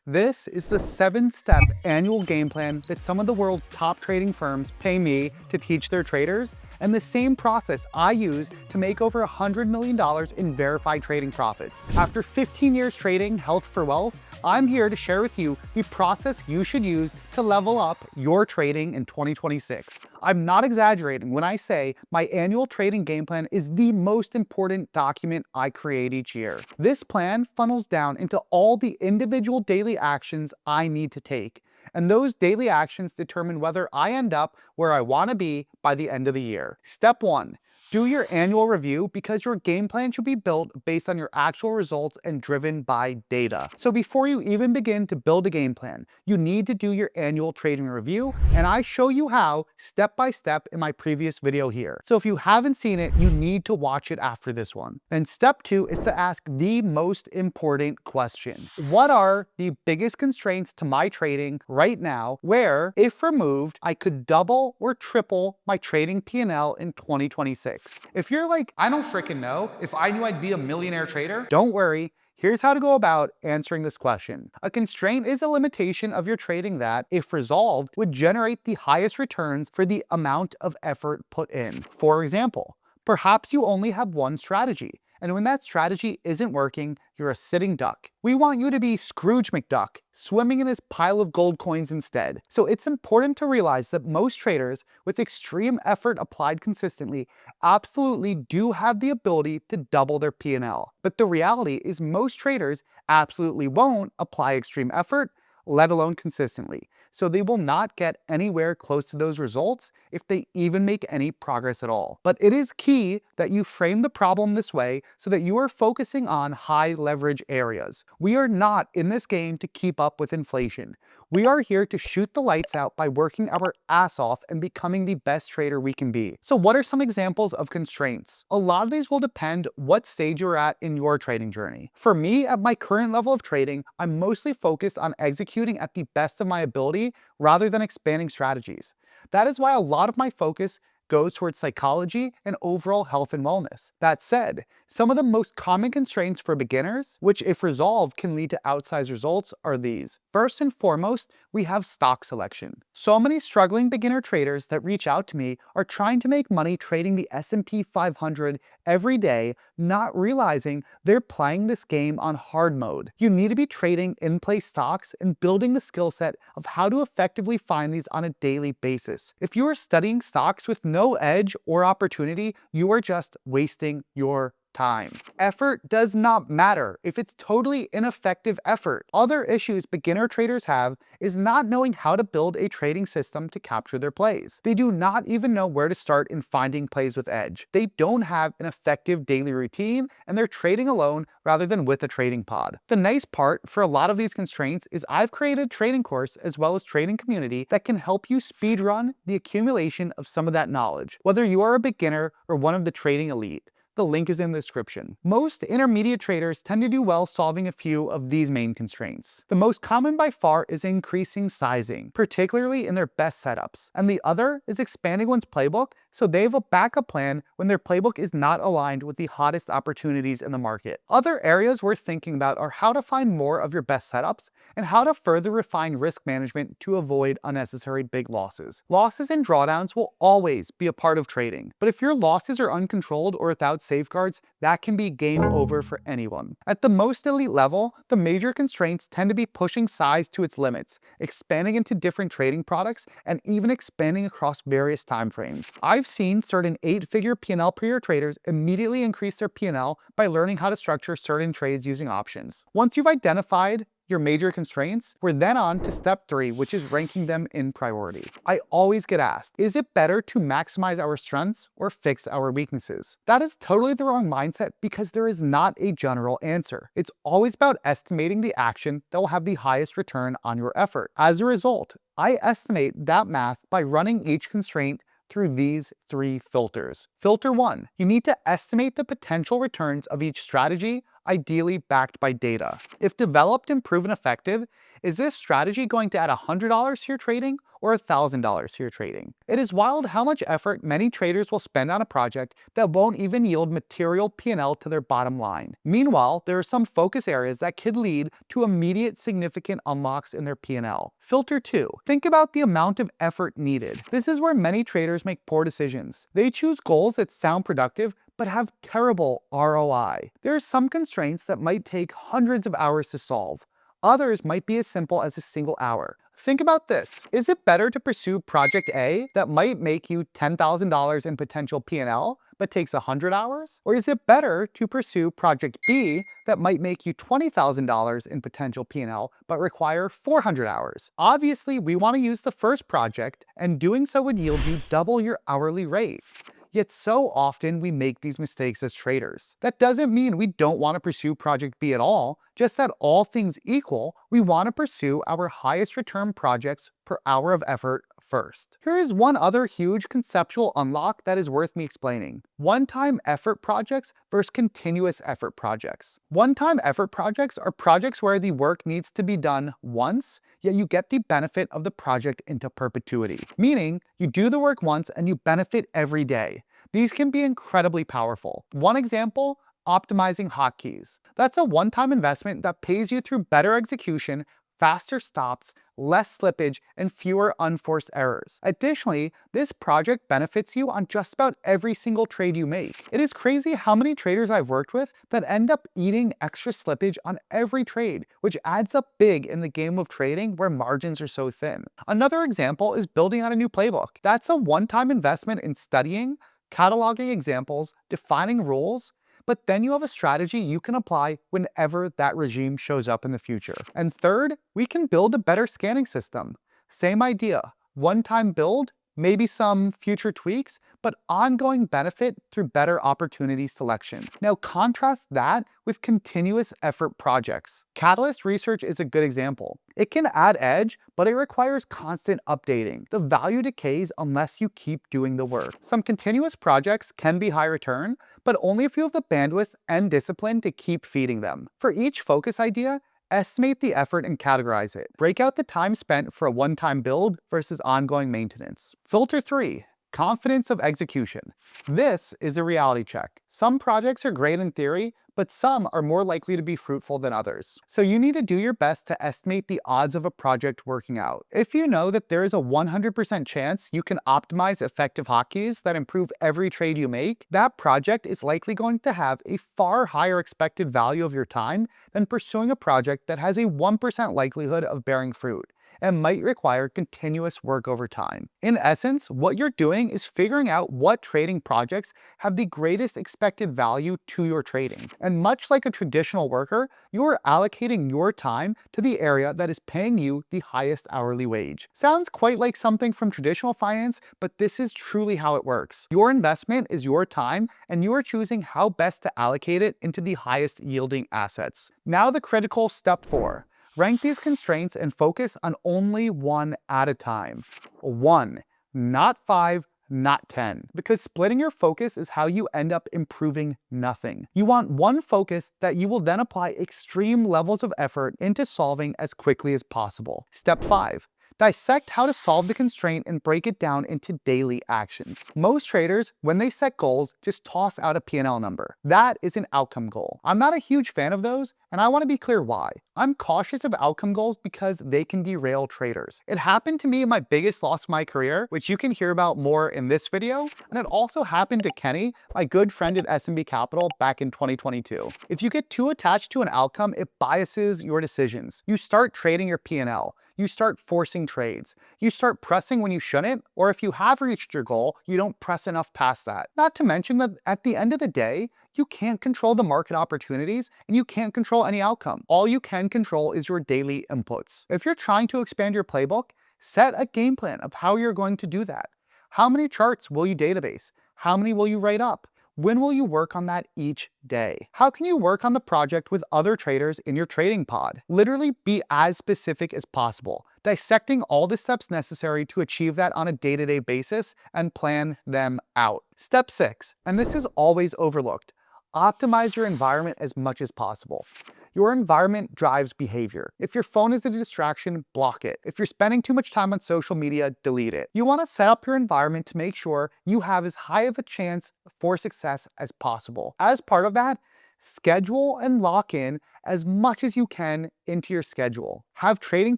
This is the 7-step annual game plan that some of the world's top trading firms pay me to teach their traders, and the same process I use to make over $100 million in verified trading profits. After 15 years trading health for wealth, I'm here to share with you the process you should use to level up your trading in 2026. I'm not exaggerating when I say my annual trading game plan is the most important document I create each year. This plan funnels down into all the individual daily actions I need to take, and those daily actions determine whether I end up where I want to be by the end of the year. Step 1. Do your annual review, because your game plan should be built based on your actual results and driven by data. So before you even begin to build a game plan, you need to do your annual trading review, and I show you how step by step in my previous video here. So if you haven't seen it, you need to watch it after this one. And step 2 is to ask the most important question. What are the biggest constraints to my trading right now where, if removed, I could double or triple my trading P&L in 2026? If you're like, I don't freaking know, if I knew I'd be a millionaire trader, don't worry. Here's how to go about answering this question. A constraint is a limitation of your trading that, if resolved, would generate the highest returns for the amount of effort put in. For example, perhaps you only have one strategy, and when that strategy isn't working, you're a sitting duck. We want you to be Scrooge McDuck, swimming in this pile of gold coins instead. So it's important to realize that most traders, with extreme effort applied consistently, absolutely do have the ability to double their P&L. But the reality is most traders absolutely won't apply extreme effort, let alone consistently. So they will not get anywhere close to those results if they even make any progress at all. But it is key that you frame the problem this way so that you are focusing on high leverage areas. We are not in this game to keep up with inflation. We are here to shoot the lights out by working our ass off and becoming the best trader we can be. So what are some examples of constraints? A lot of these will depend what stage you're at in your trading journey. For me, at my current level of trading, I'm mostly focused on executing at the best of my ability rather than expanding strategies. That is why a lot of my focus goes towards psychology and overall health and wellness. That said, some of the most common constraints for beginners, which if resolved can lead to outsized results, are these. First and foremost, we have stock selection. So many struggling beginner traders that reach out to me are trying to make money trading the S&P 500 every day, not realizing they're playing this game on hard mode. You need to be trading in-place stocks and building the skill set of how to effectively find these on a daily basis. If you are studying stocks with no edge or opportunity, you are just wasting your time. Effort does not matter if it's totally ineffective effort. Other issues beginner traders have is not knowing how to build a trading system to capture their plays. They do not even know where to start in finding plays with edge. They don't have an effective daily routine, and they're trading alone rather than with a trading pod. The nice part for a lot of these constraints is I've created a trading course as well as trading community that can help you speedrun the accumulation of some of that knowledge, whether you are a beginner or one of the trading elite. The link is in the description. Most intermediate traders tend to do well solving a few of these main constraints. The most common by far is increasing sizing, particularly in their best setups. And the other is expanding one's playbook so they have a backup plan when their playbook is not aligned with the hottest opportunities in the market. Other areas worth thinking about are how to find more of your best setups and how to further refine risk management to avoid unnecessary big losses. Losses and drawdowns will always be a part of trading, but if your losses are uncontrolled or without safeguards, that can be game over for anyone. At the most elite level, the major constraints tend to be pushing size to its limits, expanding into different trading products, and even expanding across various timeframes. I've seen certain 8-figure P&L per year traders immediately increase their P&L by learning how to structure certain trades using options. Once you've identified your major constraints, we're then on to step 3, which is ranking them in priority. I always get asked, is it better to maximize our strengths or fix our weaknesses? That is totally the wrong mindset because there is not a general answer. It's always about estimating the action that will have the highest return on your effort. As a result, I estimate that math by running each constraint through these 3 filters. Filter 1, you need to estimate the potential returns of each strategy, ideally backed by data. If developed and proven effective, is this strategy going to add $100 to your trading or $1,000 to your trading? It is wild how much effort many traders will spend on a project that won't even yield material P&L to their bottom line. Meanwhile, there are some focus areas that could lead to immediate significant unlocks in their P&L. Filter 2. Think about the amount of effort needed. This is where many traders make poor decisions. They choose goals that sound productive but have terrible ROI. There are some constraints that might take hundreds of hours to solve. Others might be as simple as a single hour. Think about this. Is it better to pursue Project A that might make you $10,000 in potential P&L but takes 100 hours? Or is it better to pursue Project B that might make you $20,000 in potential P&L but require 400 hours? Obviously, we want to use the first project, and doing so would yield you double your hourly rate. Yet so often we make these mistakes as traders. That doesn't mean we don't want to pursue Project B at all, just that all things equal, we want to pursue our highest return projects per hour of effort first. Here is one other huge conceptual unlock that is worth me explaining. One-time effort projects versus continuous effort projects. One-time effort projects are projects where the work needs to be done once, yet you get the benefit of the project into perpetuity. Meaning, you do the work once and you benefit every day. These can be incredibly powerful. One example, optimizing hotkeys. That's a one-time investment that pays you through better execution, faster stops, less slippage, and fewer unforced errors. Additionally, this project benefits you on just about every single trade you make. It is crazy how many traders I've worked with that end up eating extra slippage on every trade, which adds up big in the game of trading where margins are so thin. Another example is building out a new playbook. That's a one-time investment in studying, cataloging examples, defining rules, but then you have a strategy you can apply whenever that regime shows up in the future. And third, we can build a better scanning system. Same idea, one-time build, maybe some future tweaks, but ongoing benefit through better opportunity selection. Now contrast that with continuous effort projects. Catalyst research is a good example. It can add edge, but it requires constant updating. The value decays unless you keep doing the work. Some continuous projects can be high return, but only if you have the bandwidth and discipline to keep feeding them. For each focus idea, estimate the effort and categorize it. Break out the time spent for a one-time build versus ongoing maintenance. Filter 3. Confidence of execution. This is a reality check. Some projects are great in theory, but some are more likely to be fruitful than others. So you need to do your best to estimate the odds of a project working out. If you know that there is a 100% chance you can optimize effective hotkeys that improve every trade you make, that project is likely going to have a far higher expected value of your time than pursuing a project that has a 1% likelihood of bearing fruit and might require continuous work over time. In essence, what you're doing is figuring out what trading projects have the greatest expected value to your trading. And much like a traditional worker, you are allocating your time to the area that is paying you the highest hourly wage. Sounds quite like something from traditional finance, but this is truly how it works. Your investment is your time, and you are choosing how best to allocate it into the highest yielding assets. Now the critical step 4. Rank these constraints and focus on only one at a time. 1, not 5, not 10. Because splitting your focus is how you end up improving nothing. You want one focus that you will then apply extreme levels of effort into solving as quickly as possible. Step 5. Dissect how to solve the constraint and break it down into daily actions. Most traders, when they set goals, just toss out a P&L number. That is an outcome goal. I'm not a huge fan of those, and I want to be clear why. I'm cautious of outcome goals because they can derail traders. It happened to me in my biggest loss of my career, which you can hear about more in this video, and it also happened to Kenny, my good friend at S&B Capital back in 2022. If you get too attached to an outcome, it biases your decisions. You start trading your P&L. You start forcing trades. You start pressing when you shouldn't, or if you have reached your goal, you don't press enough past that. Not to mention that at the end of the day, you can't control the market opportunities and you can't control any outcome. All you can control is your daily inputs. If you're trying to expand your playbook, set a game plan of how you're going to do that. How many charts will you database? How many will you write up? When will you work on that each day? How can you work on the project with other traders in your trading pod? Literally be as specific as possible, dissecting all the steps necessary to achieve that on a day-to-day basis and plan them out. Step 6, and this is always overlooked, Optimize your environment as much as possible. Your environment drives behavior. If your phone is a distraction, block it. If you're spending too much time on social media, delete it. You want to set up your environment to make sure you have as high of a chance for success as possible. As part of that, schedule and lock in as much as you can into your schedule. Have Trading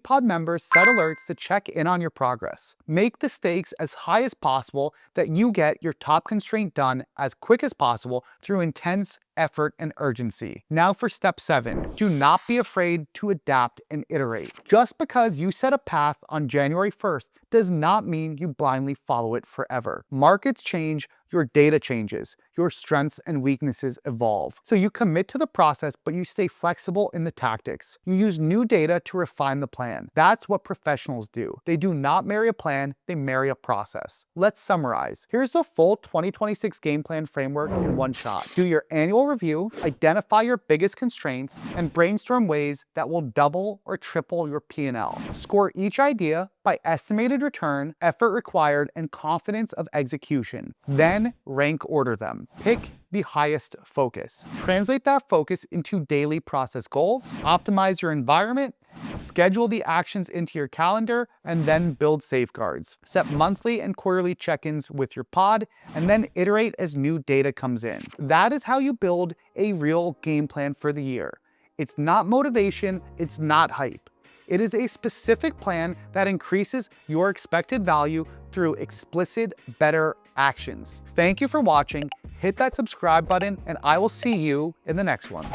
Pod members set alerts to check in on your progress. Make the stakes as high as possible that you get your top constraint done as quick as possible through intense effort and urgency. Now for step 7, do not be afraid to adapt and iterate. Just because you set a path on January 1st does not mean you blindly follow it forever. Markets change, your data changes, your strengths and weaknesses evolve. So you commit to the process, but you stay flexible in the tactics. You use new data to refine the plan. That's what professionals do. They do not marry a plan, they marry a process. Let's summarize. Here's the full 2026 game plan framework in one shot. Do your annual review, identify your biggest constraints, and brainstorm ways that will double or triple your P&L. Score each idea by estimated return, effort required, and confidence of execution. Then rank order them. Pick the highest focus. Translate that focus into daily process goals, optimize your environment, schedule the actions into your calendar, and then build safeguards. Set monthly and quarterly check-ins with your pod, and then iterate as new data comes in. That is how you build a real game plan for the year. It's not motivation, it's not hype. It is a specific plan that increases your expected value through explicit, better actions. Thank you for watching. Hit that subscribe button, and I will see you in the next one.